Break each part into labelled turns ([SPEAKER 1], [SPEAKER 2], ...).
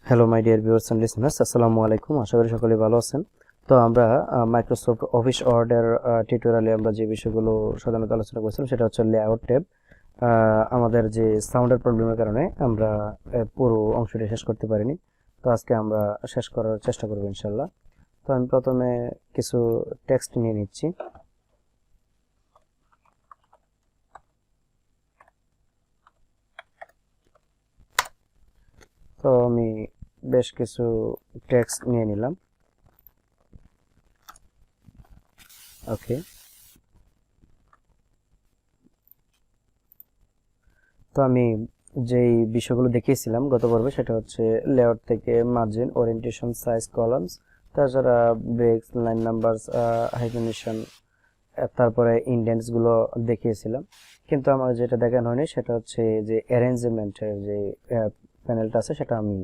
[SPEAKER 1] Hello my dear viewers and listeners, আসসালামু আলাইকুম। আশা করি সকলে ভালো আছেন। তো আমরা মাইক্রোসফট অফিস ওয়ার্ডের টিউটোরিয়ালে আমরা যে বিষয়গুলো সাধারণত আলোচনা করছিলাম সেটা হচ্ছে লেআউট ট্যাব। আমাদের যে সাউন্ডের প্রবলেমের কারণে আমরা পুরো অংশটি শেষ করতে পারিনি। তো আজকে আমরা শেষ করার চেষ্টা করব ইনশাল্লাহ। তো আমি প্রথমে কিছু টেক্সট নিয়ে নিচ্ছি। তো আমি বেশ কিছু টেক্সট নিয়ে নিলাম। ওকে, তো আমি যেই বিষয়গুলো দেখিয়েছিলাম গত পর্বে সেটা হচ্ছে লেআউট থেকে মার্জিন, ওরিয়েন্টেশন, সাইজ, কলামস, তাছাড়া ব্রেকস, লাইন নাম্বারস, হাইফেনেশন, তারপরে ইন্ডেন্টস গুলো দেখিয়েছিলাম। কিন্তু আমার যেটা দেখানো হয়নি সেটা হচ্ছে যে অ্যারেঞ্জমেন্টের যে প্যানেলটা আছে সেটা আমি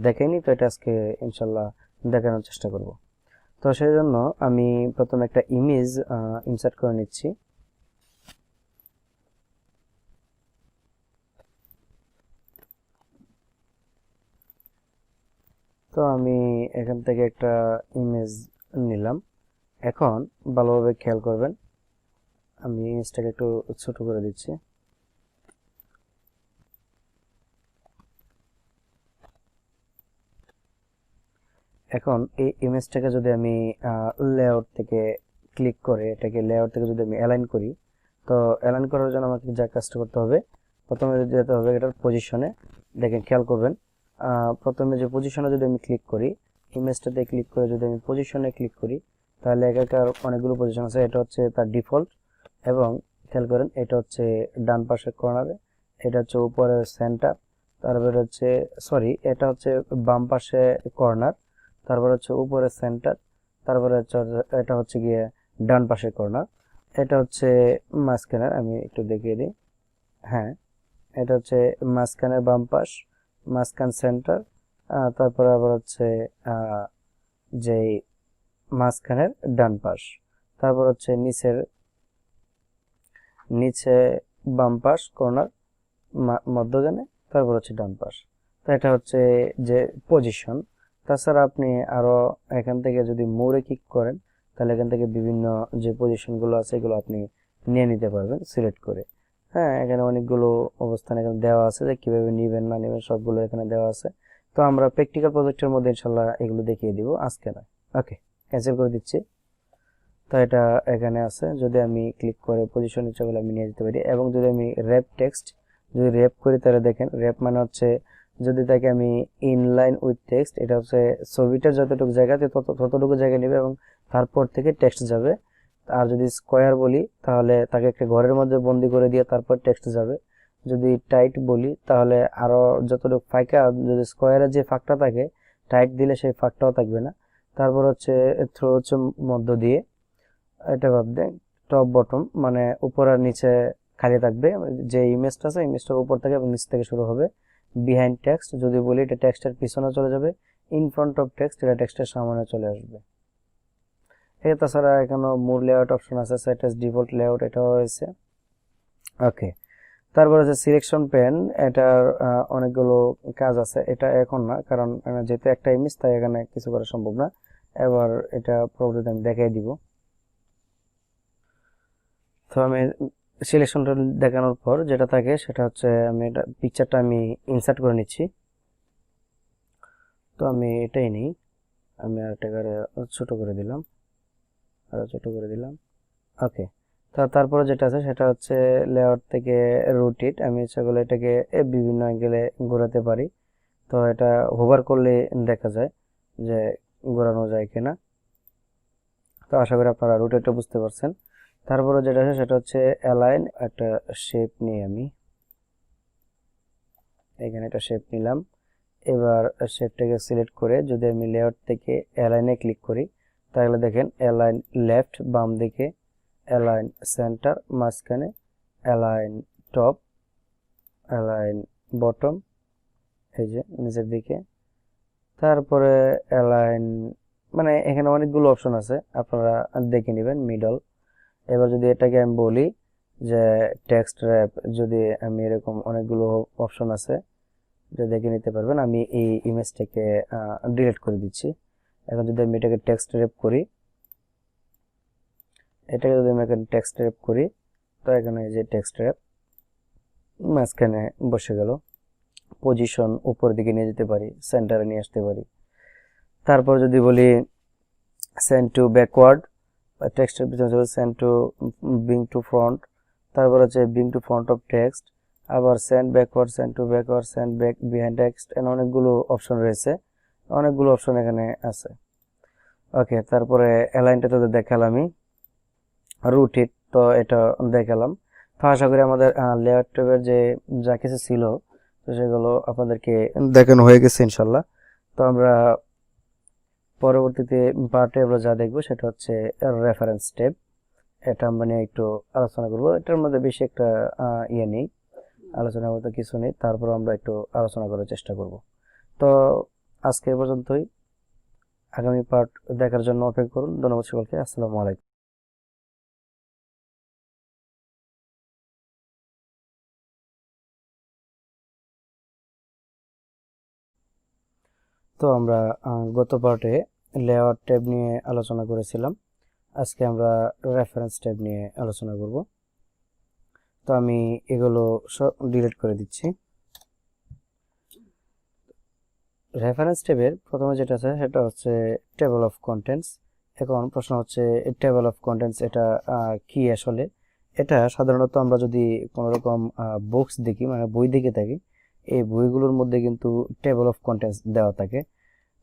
[SPEAKER 1] দেখাইনি। তো এটা আজকে ইনশাল্লাহ দেখানোর চেষ্টা করব। তো সেই জন্য আমি প্রথমে একটা ইমেজ ইনসার্ট করে নিচ্ছি। তো আমি এখান থেকে একটা ইমেজ নিলাম। এখন ভালোভাবে খেয়াল করবেন, আমি ইমেজটাকে একটু ছোট করে দিচ্ছি। এখন এই ইমেজটাকে যদি আমি লেআউট থেকে ক্লিক করে এটাকে লেআউট থেকে যদি আমি অ্যালাইন করি, তো অ্যালাইন করার জন্য আমাকে যা কাজটা করতে হবে, প্রথমে যেতে হবে এটার পজিশনে। দেখেন, খেয়াল করবেন, প্রথমে যে পজিশনে যদি আমি ক্লিক করি, ইমেজটাতে ক্লিক করে যদি আমি পজিশনে ক্লিক করি, তাহলে একাকার অনেকগুলো পজিশন আছে। এটা হচ্ছে তার ডিফল্ট, এবং খেয়াল করেন এটা হচ্ছে ডান পাশের কর্নারে, এটা হচ্ছে উপরের সেন্টার, তারপরে হচ্ছে এটা হচ্ছে বাম পাশে কর্নার, তারপর হচ্ছে উপরে সেন্টার, তারপরে হচ্ছে এটা হচ্ছে গিয়ে ডান পাশের কর্নার, এটা হচ্ছে মাঝখানের, আমি একটু দেখিয়ে দিই। হ্যাঁ, এটা হচ্ছে মাঝখানের বাম পাশ, মাঝখান সেন্টার, তারপরে আবার হচ্ছে যেই মাঝখানের ডান পাশ, তারপর হচ্ছে নিচে বাম পাশ কর্নার, মধ্যখানে, তারপর হচ্ছে ডান পাশ। তো এটা হচ্ছে যে পজিশন। তাছাড়া আপনি আরো এখান থেকে যদি মোড়ে ক্লিক করেন, তাহলে এখান থেকে বিভিন্ন যে পজিশনগুলো আছে এগুলো আপনি নিয়ে নিতে পারবেন সিলেক্ট করে। হ্যাঁ, এখানে অনেকগুলো অবস্থান এখানে দেওয়া আছে যে কিভাবে নিবেন না নিবেন সবগুলো এখানে দেওয়া আছে। তো আমরা প্র্যাকটিক্যাল প্রজেক্টের মধ্যে ইনশাল্লাহ এগুলো দেখিয়ে দিব, আজকে নয়। ওকে, ক্যান্সেল করে দিচ্ছি। তো এটা এখানে আছে, যদি আমি ক্লিক করে পজিশন ইচ্ছা করলে আমি নিয়ে যেতে পারি। এবং যদি আমি র্যাপ টেক্সট যদি র্যাপ করি, তাহলে দেখেন র্যাপ মানে হচ্ছে যদি তাকে আমি ইনলাইন উইথ টেক্সট, এটা হচ্ছে ছবিটার যতটুকু জায়গাতে ততটুকু জায়গা নেবে এবং তারপর থেকে টেক্সট যাবে। আর যদি স্কোয়ার বলি তাহলে তাকে একটা ঘরের মধ্যে বন্দি করে দিয়ে তারপর টেক্সট যাবে। যদি টাইট বলি তাহলে আরো যতটুকু ফাঁকা, যদি স্কোয়ারের যে ফাঁকটা থাকে টাইট দিলে সেই ফাঁকটাও থাকবে না। তারপর হচ্ছে থ্রো হচ্ছে মধ্য দিয়ে, এটা বাদ দেন, টপ বটম মানে উপর আর নিচে খালি থাকবে। যে ইমেজটা আছে ইমেজটার উপর থেকে এবং নিচ থেকে শুরু হবে। বিহাইন্ড টেক্সট যদি বলি এটা টেক্সটের পিছনে চলে যাবে। ইন ফ্রন্ট অফ টেক্সট এটা টেক্সটের সামনে চলে আসবে। তাছাড়া এখানেও মোর লেআউট অপশন আছে, সেট এস ডিফল্ট লেআউট এটাও রয়েছে। ওকে, তারপর আছে সিলেকশন পেন, এটার অনেকগুলো কাজ আছে। এটা এখন না, কারণ যেহেতু একটা ইমেজ তাই এখানে কিছু করা সম্ভব না। এবার এটা পরবর্তীতে আমি দেখাই দিব। তো আমি সিলেকশনটা দেখানোর পর যেটা থাকে সেটা হচ্ছে আমি এটা পিকচারটা আমি ইনসার্ট করে নিচ্ছি। তো আমি এটাই নিই, আমি আর এটাকে ছোট করে দিলাম, আরো ছোট করে দিলাম। ওকে, তারপরে যেটা আছে সেটা হচ্ছে লেআউট থেকে রোটেট, আমি ইচ্ছা করলে এটাকে বিভিন্ন অ্যাঙ্গেলে ঘোরাতে পারি। তো এটা হোভার করলে দেখা যায় যে ঘোরানো যায় কিনা। তো আশা করি আপনারা রোটেটটা বুঝতে পারছেন। তারপরে যেটা আছে সেটা হচ্ছে অ্যালাইন, একটা শেপ নিয়ে আমি এখানে একটা শেপ নিলাম। এবার শেপটাকে সিলেক্ট করে যদি আমি লেআউট থেকে অ্যালাইনে ক্লিক করি, তাহলে দেখেন অ্যালাইন লেফট বাম দিকে, অ্যালাইন সেন্টার মাঝখানে, অ্যালাইন টপ, অ্যালাইন বটম এই যে নিচের দিকে, তারপরে অ্যালাইন, মানে এখানে অনেকগুলো অপশন আছে, আপনারা দেখে নেবেন মিডল। এবার যদি এটাকে আমি বলি যে টেক্সট র্যাপ, যদি আমি এরকম অনেকগুলো অপশন আছে, যে দেখে নিতে পারবেন। আমি এই ইমেজটাকে ডিলিট করে দিচ্ছি। এখন যদি আমি এটাকে টেক্সট র‍্যাপ করি, এটাকে যদি আমি এখানে টেক্সট র‍্যাপ করি, তো এখানে এই যে টেক্সট র‍্যাপ মাঝখানে বসে গেল। পজিশন উপর দিকে নিয়ে যেতে পারি, সেন্টারে নিয়ে আসতে পারি। তারপর যদি বলি সেন্ড টু ব্যাকওয়ার্ড, টেক্সটের পিছনে send to bring to front, তারপর হচ্ছে bring to front of text, আবার send backward, send to backward, send back behind text, এখানে অনেকগুলো অপশন রয়েছে, অনেকগুলো অপশন এখানে আছে। ওকে, তারপরে অ্যালাইনটা তো দেখালামই, রুটেড তো এটা দেখালাম। তো আশা করি আমাদের লেআউট ট্যাবের যে যা কিছু ছিল তো সেগুলো আপনাদেরকে দেখানো হয়ে গেছে ইনশাল্লাহ। তো আমরা পরবর্তীতে পার্টে আমরা যা দেখবো সেটা হচ্ছে রেফারেন্স ট্যাব। এটা আমরা নিয়ে একটু আলোচনা করব। এটার মধ্যে বেশি একটা ইয়ে নেই, আলোচনার মতো কিছু নেই, তারপর আমরা একটু আলোচনা করার চেষ্টা করব। তো আজকে এ পর্যন্তই, আগামী পার্ট দেখার জন্য অপেক্ষা করুন। ধন্যবাদ সকলকে, আসসালামু আলাইকুম। তো আমরা গত পার্টে লেআউট ট্যাব নিয়ে আলোচনা করেছিলাম, আজকে আমরা রেফারেন্স ট্যাব নিয়ে আলোচনা করব। তো আমি এগুলো সব ডিলিট করে দিচ্ছি। রেফারেন্স ট্যাবের প্রথমে যেটা আছে সেটা হচ্ছে টেবল অফ কন্টেন্টস। এখন প্রশ্ন হচ্ছে টেবল অফ কন্টেন্টস এটা কি আসলে? এটা সাধারণত আমরা যদি কোনো রকম বুকস দেখি, মানে বই দেখে থাকি, এই বইগুলোর মধ্যে কিন্তু টেবল অফ কন্টেন্টস দেওয়া থাকে।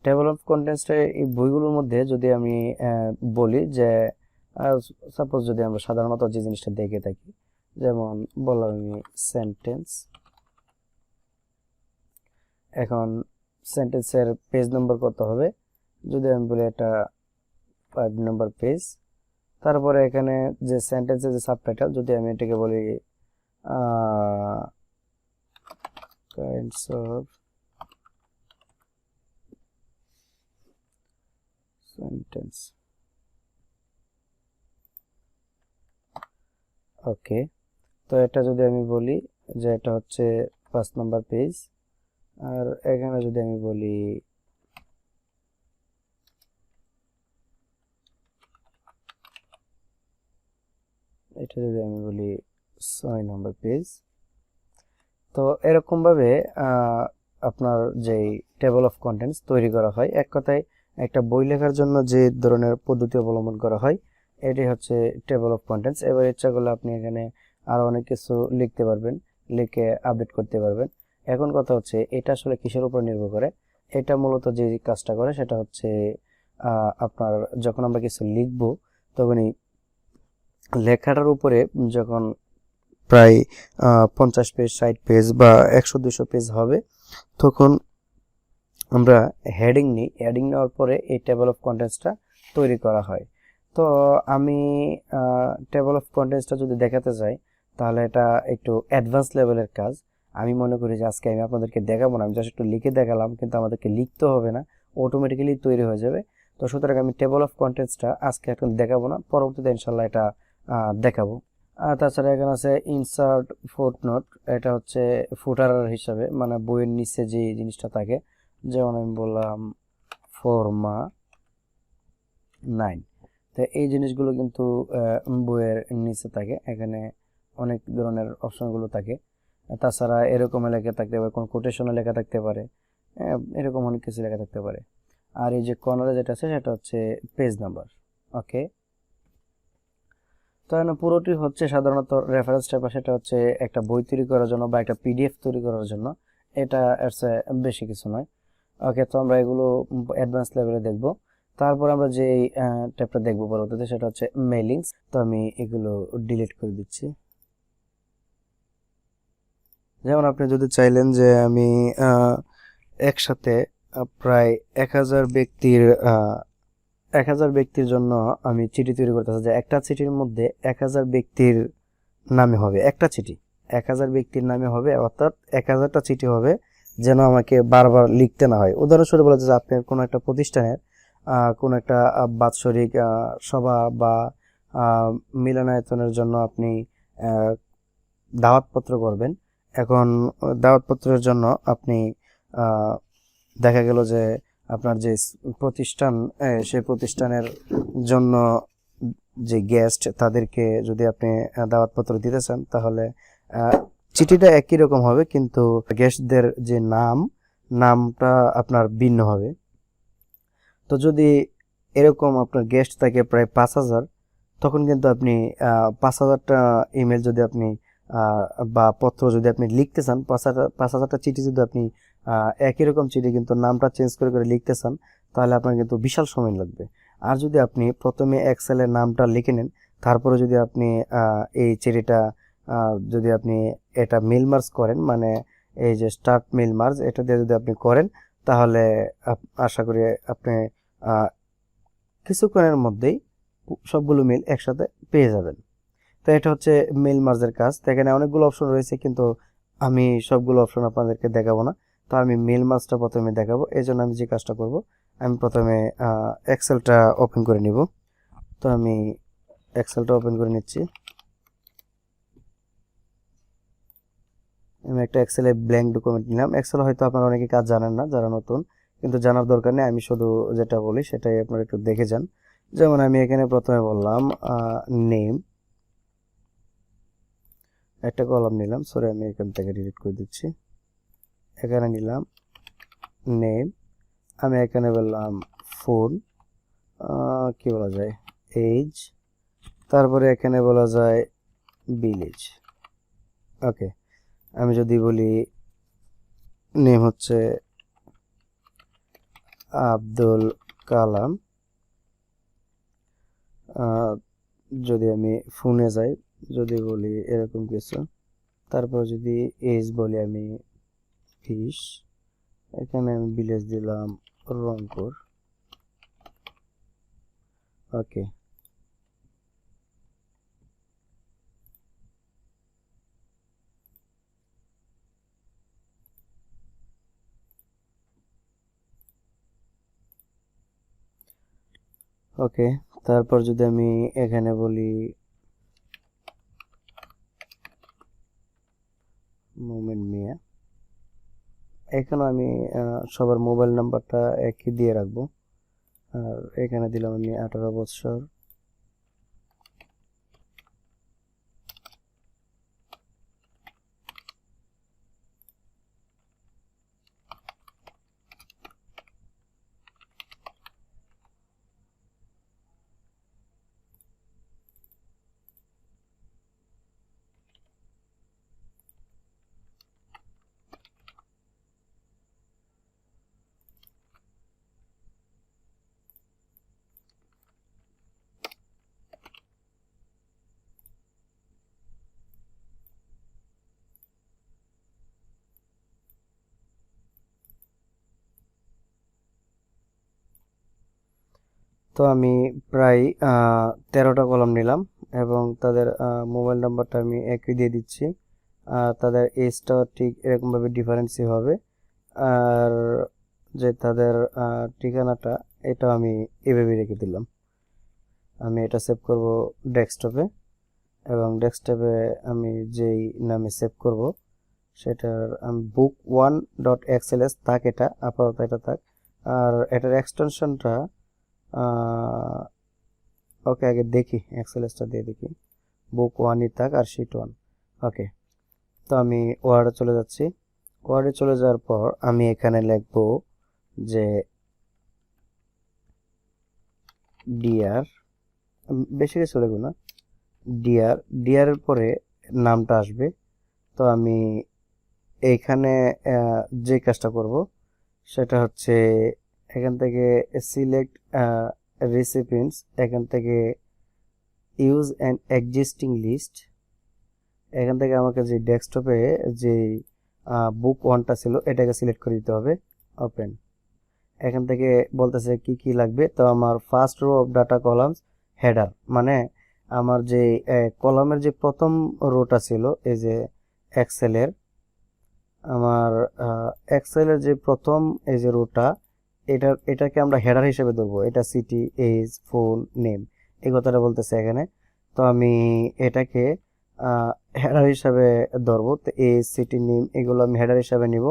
[SPEAKER 1] টেবল অফ কন্টেন্টসটা এই বইগুলোর মধ্যে যদি আমি বলি যে সাপোজ যদি আমরা সাধারণত যে জিনিসটা দেখে থাকি, যেমন বললাম আমি সেন্টেন্স, এখন সেন্টেন্সের পেজ নম্বর কত হবে, যদি আমি বলি এটা 5 নম্বর পেজ, তারপরে এখানে যে সেন্টেন্সের যে সাবটাইটেল, যদি আমি এটাকে বলি কাইন্ডস অফ সেন্টেন্স, ওকে। তো এটা যদি আমি বলি যে এটা হচ্ছে 5 নম্বর পেজ, আর এখানে যদি আমি বলি এটা যদি আমি বলি 6 নম্বর পেজ, তো এরকম ভাবে আপনার যেই টেবল অফ কন্টেন্টস তৈরি করা হয়, এক কথায় একটা বই লেখার জন্য যে ধরনের পদ্ধতি অবলম্বন করা হয় এটি হচ্ছে টেবল অফ কন্টেন্টস। এবার ইচ্ছা করলে আপনি এখানে আরো অনেক কিছু লিখতে পারবেন, লিখে আপডেট করতে পারবেন। এখন কথা হচ্ছে এটা আসলে কিসের উপর নির্ভর করে? এটা মূলত যে কাজটা করে সেটা হচ্ছে আপনার যখন আমরা কিছু লিখব তখনই লেখাটার উপরে যখন প্রায় 50 পেজ, 60 পেজ বা 100-200 পেজ হবে, তখন আমরা হেডিং নিই। হেডিং নেওয়ার পরে এই টেবল অফ কন্টেন্টসটা তৈরি করা হয়। তো আমি টেবল অফ কন্টেন্টসটা যদি দেখাতে চাই তাহলে এটা একটু অ্যাডভান্স লেভেলের কাজ। আমি মনে করি যে আজকে আমি আপনাদেরকে দেখাবো না, আমি জাস্ট একটু লিখে দেখালাম, কিন্তু আমাদেরকে লিখতে হবে না, অটোমেটিক্যালি তৈরি হয়ে যাবে। তো সুতরাং আমি টেবল অফ কন্টেন্টসটা আজকে এখন দেখাবো না, পরবর্তীতে ইনশাল্লাহ এটা দেখাবো। আর তাছাড়া এখানে আছে ইনসার্ট ফুটনোট, এটা হচ্ছে ফুটার হিসাবে, মানে বইয়ের নিচে যে জিনিসটা থাকে, যেমন আমি বললাম ফর্মা 9, তো এই জিনিসগুলো কিন্তু বইয়ের নিচে থাকে, এখানে অনেক ধরনের অপশনগুলো থাকে। তাছাড়া এরকম লেখা থাকতে পারে, কোনো কোটেশনে লেখা থাকতে পারে, এরকম অনেক কিছু লেখা থাকতে পারে। আর এই যে কর্নারে যেটা আছে সেটা হচ্ছে পেজ নাম্বার। ওকে, তো এখানে পুরোটি হচ্ছে সাধারণত রেফারেন্স টাইপ, সেটা হচ্ছে একটা বই তৈরি করার জন্য বা একটা পিডিএফ তৈরি করার জন্য, এটা এর চেয়ে বেশি কিছু নয়। ওকে, তো আমরা এগুলো অ্যাডভান্স লেভেলে দেখব। তারপর আমরা যে ট্যাবটা দেখব পরবর্তীতে সেটা হচ্ছে মেইলিংস। তো আমি এগুলো ডিলিট করে দিচ্ছি। যেমন আপনি যদি চাইলেন যে আমি একসাথে প্রায় 1000 ব্যক্তির জন্য আমি চিঠি তৈরি করতেছি, যে একটা চিঠির মধ্যে 1000 ব্যক্তির নামে হবে, একটা চিঠি 1000 ব্যক্তির নামে হবে, অর্থাৎ 1000টা চিঠি হবে, যেন আমাকে বারবার লিখতে না হয়। উদাহরণস্বরূপ বলা যায় যে আপনার কোনো একটা প্রতিষ্ঠানের কোনো একটা বাৎসরিক সভা বা মিলনায়তনের জন্য আপনি দাওয়াতপত্র করবেন, এখন দাওয়াতপত্রের জন্য আপনি দেখা গেল যে আপনার যে প্রতিষ্ঠান সেই প্রতিষ্ঠানের জন্য যে গেস্ট তাদেরকে যদি আপনি দাওয়াতপত্র দিতে চান, তাহলে চিঠিটা একই রকম হবে, কিন্তু গেস্টদের যে নামটা আপনার ভিন্ন হবে। তো যদি এরকম আপনার গেস্ট থাকে প্রায় 5,000, তখন কিন্তু আপনি 5,000টা ইমেল যদি আপনি বা পত্র যদি আপনি লিখতে চান, 5,000টা চিঠি যদি আপনি একই রকম চিঠি কিন্তু নামটা চেঞ্জ করে করে লিখতে চান, তাহলে আপনার কিন্তু বিশাল সময় লাগবে। আর যদি আপনি প্রথমে এক্সেলের নামটা লিখে নেন, তারপরে যদি আপনি এই চিঠিটা যদি আপনি এটা মেল মার্জ করেন, মানে এই যে স্টার্ট মেল মার্জ, এটা দিয়ে যদি আপনি করেন, তাহলে আশা করি আপনি কিছুক্ষণের মধ্যেই সবগুলো মেল একসাথে পেয়ে যাবেন। তো এটা হচ্ছে মেল মার্জের কাজ। তো এখানে অনেকগুলো অপশন রয়েছে, কিন্তু আমি সবগুলো অপশন আপনাদেরকে দেখাবো না। তো আমি মেল মার্জটা প্রথমে দেখাবো। এই জন্য আমি যে কাজটা করব, আমি প্রথমে এক্সেলটা ওপেন করে নিব। তো আমি এক্সেলটা ওপেন করে নিচ্ছি। আমি একটা এক্সেলে ব্ল্যাঙ্ক ডকুমেন্ট নিলাম। এক্সেল হয়তো আপনারা অনেকে কাজ জানেন না, যারা নতুন, কিন্তু জানার দরকার নেই, আমি শুধু যেটা বলি সেটাই আপনারা একটু দেখে যান। যেমন আমি এখানে প্রথমে বললাম নেম, একটা কলাম নিলাম, সরি আমি এখান থেকে ডিলিট করে দিচ্ছি। এখানে নিলাম নেম, আমি এখানে বললাম ফোন, কি বলা যায়, এজ, তারপরে এখানে বলা যায় ভিলেজ। ওকে, আমি যদি বলি নেম হচ্ছে আব্দুল কালাম, যদি আমি ফোনে যাই, যদি বলি এরকম কিছু, তারপর যদি এজ বলি আমি 20, এখানে আমি ভিলেজ দিলাম রংপুর। ওকে, ওকে, তারপর যদি আমি এখানে বলি মোমেন মিয়া, এখানে আমি সবার মোবাইল নাম্বারটা একই দিয়ে রাখবো। আর এখানে দিলাম আমি 18 বছর। তো আমি প্রায় 13টা কলাম নিলাম, এবং তাদের মোবাইল নাম্বারটা আমি একই দিয়ে দিচ্ছি। তাদের এজটাও ঠিক এরকমভাবে ডিফারেন্সই হবে। আর যে তাদের ঠিকানাটা, এটা আমি এভাবে রেখে দিলাম। আমি এটা সেভ করব ডেস্কটপে, এবং ডেস্কটপে আমি যেই নামে সেভ করব সেটার আমি book1.xls থাক, এটা আপাতত এটা থাক। আর এটার এক্সটেনশনটা ওকে, আগে দেখি এক্সএলএসটা দিয়ে দেখি, book1ই থাক আর sheet1। ওকে, তো আমি ওয়ার্ডে চলে যাচ্ছি। ওয়ার্ডে চলে যাওয়ার পর আমি এখানে লিখব যে ডিয়ার, বেশি কিছু লিখব না, ডিয়ার, ডিয়ারের পরে নামটা আসবে। তো আমি এইখানে যে কাজটা করব সেটা হচ্ছে এখান থেকে সিলেক্ট রেসিপিয়েন্টস, এখান থেকে ইউজ অ্যান এক্সিস্টিং লিস্ট, এখান থেকে আমাকে যে ডেস্কটপে যে book1টা ছিল এটাকে সিলেক্ট করে দিতে হবে। ওপেন, এখান থেকে বলতেছে কি কি লাগবে। তো আমার first row of data columns header, মানে আমার যে কলামের যে প্রথম রোটা ছিল, এই যে এক্সেলের, আমার এক্সেলের যে প্রথম এই যে রোটা, এটাকে আমরা হেডার হিসেবে ধরবো। এটা সিটি, এজ, ফোন, নেম, এই কথাটা বলতেছে এখানে। তো আমি এটাকে হেডার হিসাবে ধরবো। তো এজ, সিটি, নেম এগুলো আমি হেডার হিসাবে নিব।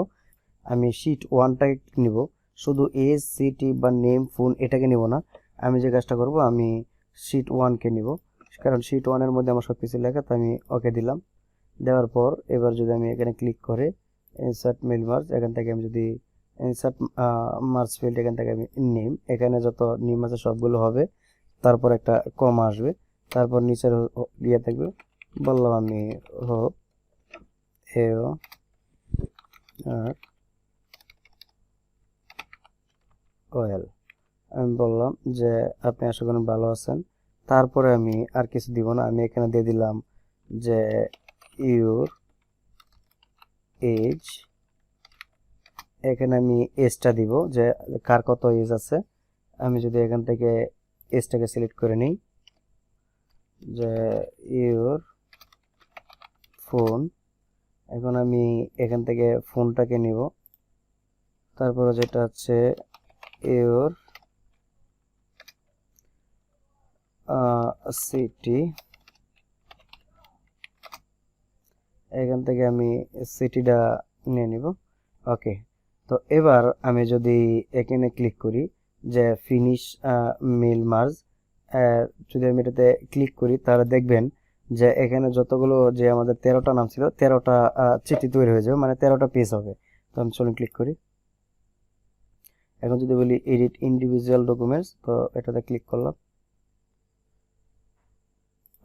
[SPEAKER 1] আমি শিট ওয়ানটাকে নিব, শুধু এজ, সিটি বা নেম, ফোন এটাকে নিব না। আমি যে কাজটা করব, আমি শিট ওয়ানকে নিব, কারণ শিট ওয়ানের মধ্যে আমার সব কিছু লেখা। তো আমি ওকে দিলাম। দেওয়ার পর এবার যদি আমি এখানে ক্লিক করে ইনসার্ট মেল মার্জ, এখান থেকে আমি যদি ইনসার্ট মার্জ ফিল্ড, এখান থেকে আমি নেম, এখানে যত নেম আছে সবগুলো হবে। তারপর একটা কমা আসবে, তারপর নিচের ইয়ে থাকবে, বললাম আমি হোপ এও আর ওয়েল। আমি বললাম যে আপনি আশা করেন ভালো আছেন। তারপরে আমি আর কিছু দিব না, আমি এখানে দিয়ে দিলাম যে ইউর এজ। এখানে আমি এজটা দিব, যে কার কত এজ আছে। আমি যদি এখান থেকে এজটাকে সিলেক্ট করে নিই, যে ইউর ফোন, এখন আমি এখান থেকে ফোনটাকে নিব। তারপরে যেটা হচ্ছে ইউর সিটি, এখান থেকে আমি সিটিটা নিয়ে নিব। ওকে। তো এবার আমি যদি এখানে ক্লিক করি যে ফিনিশ মেল মার্জ, যদি আমি এটাতে ক্লিক করি তাহলে দেখবেন যে এখানে যতগুলো, যে আমাদের 13টা নাম ছিল, 13টা চিঠি তৈরি হয়ে যাবে, মানে 13টা পেজ হবে। তো আমি চলুন ক্লিক করি। এখন যদি বলি এডিট ইন্ডিভিজুয়াল ডকুমেন্টস, তো এটাতে ক্লিক করলাম।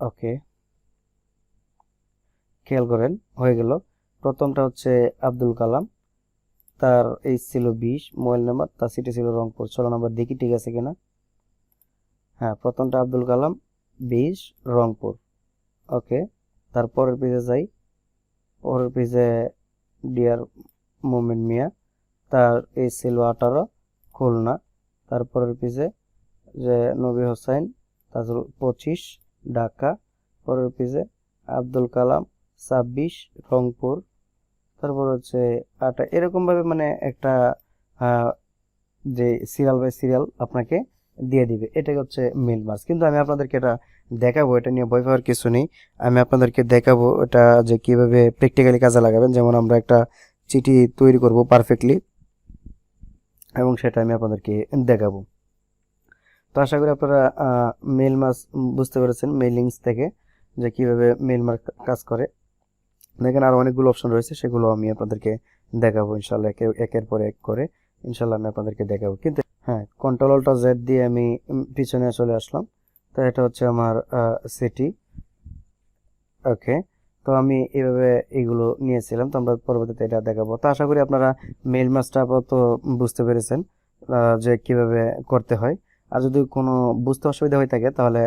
[SPEAKER 1] ওকে, খেয়াল করেন হয়ে গেল। প্রথমটা হচ্ছে আব্দুল কালাম, তার এইজ ছিল 20, মোবাইল নাম্বার, তার সিটি ছিল রংপুর। চলো নাম্বার দেখি ঠিক আছে কিনা। হ্যাঁ, প্রথমটা আব্দুল কালাম, 20, রংপুর। ওকে, তারপরের পেজে যাই। পরের পেজে ডিয়ার মোমেন মিয়া, তার এইজ ছিল 18, খুলনা। তারপরের পেজে যে নবী হোসাইন, তার ছিল 25, ঢাকা। পরের পেজে আব্দুল কালাম, 26, রংপুর। তারপর হচ্ছে এরকম ভাবে মানে একটা যে সিরিয়াল বাই সিরিয়াল আপনাকে দিয়ে দিবে। এটাই হচ্ছে মেল মার্জ। কিন্তু আমি আপনাদেরকে এটা দেখাবো, এটা নিয়ে ভয় পাওয়ার কিছু নেই। আমি আপনাদেরকে দেখাবো এটা যে কিভাবে প্র্যাকটিক্যালি কাজে লাগাবেন। যেমন আমরা একটা চিঠি তৈরি করব পারফেক্টলি, এবং সেটা আমি আপনাদেরকে দেখাবো। তো আশা করি আপনারা মেল মার্জ বুঝতে পেরেছেন মেইলিংস থেকে, যে কিভাবে মেল মার্জ কাজ করে। দেখেন আরো অনেকগুলো অপশন রয়েছে, সেগুলো আমি আপনাদেরকে দেখাবো ইনশাল্লাহ, একের পর এক করে ইনশাল্লাহ আমি আপনাদেরকে দেখাবো। কিন্তু হ্যাঁ, কন্ট্রোল অল্টার জেড দিয়ে আমি পিছনে চলে আসলাম। তো এটা হচ্ছে আমার সিটি। ওকে, তো আমি এইভাবে এগুলো নিয়েছিলাম। তো আমরা পরবর্তীতে এটা দেখাবো। তো আশা করি আপনারা মেইল মাস্টার আপাতত বুঝতে পেরেছেন যে কিভাবে করতে হয়। আর যদি কোনো বুঝতে অসুবিধা হয়ে থাকে তাহলে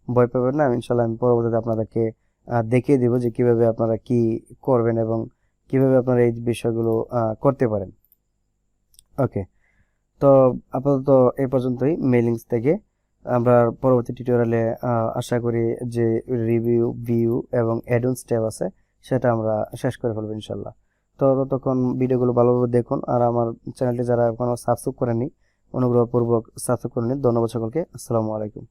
[SPEAKER 1] ভয় পাবেন না, ইনশাল্লাহ আমি পরবর্তীতে আপনাদেরকে দেখিয়ে দিব যে কিভাবে আপনারা কি করবেন এবং কিভাবে আপনারা এই বিষয়গুলো করতে পারেন। ওকে, তো আপাতত এই পর্যন্তই মেইলিংস থেকে। আমরা পরবর্তী টিউটোরিয়ালে আশা করি যে রিভিউ, ভিউ এবং অ্যাডন্স ট্যাব আছে সেটা আমরা শেষ করে ফেলবো ইনশাল্লাহ। তো ততক্ষণ ভিডিওগুলো ভালোভাবে দেখুন, আর আমার চ্যানেলটি যারা এখনো সাবস্ক্রাইব করেনি অনুগ্রহপূর্বক সাবস্ক্রাইব করে নিন। ধন্যবাদ সকলকে। আসসালামু আলাইকুম।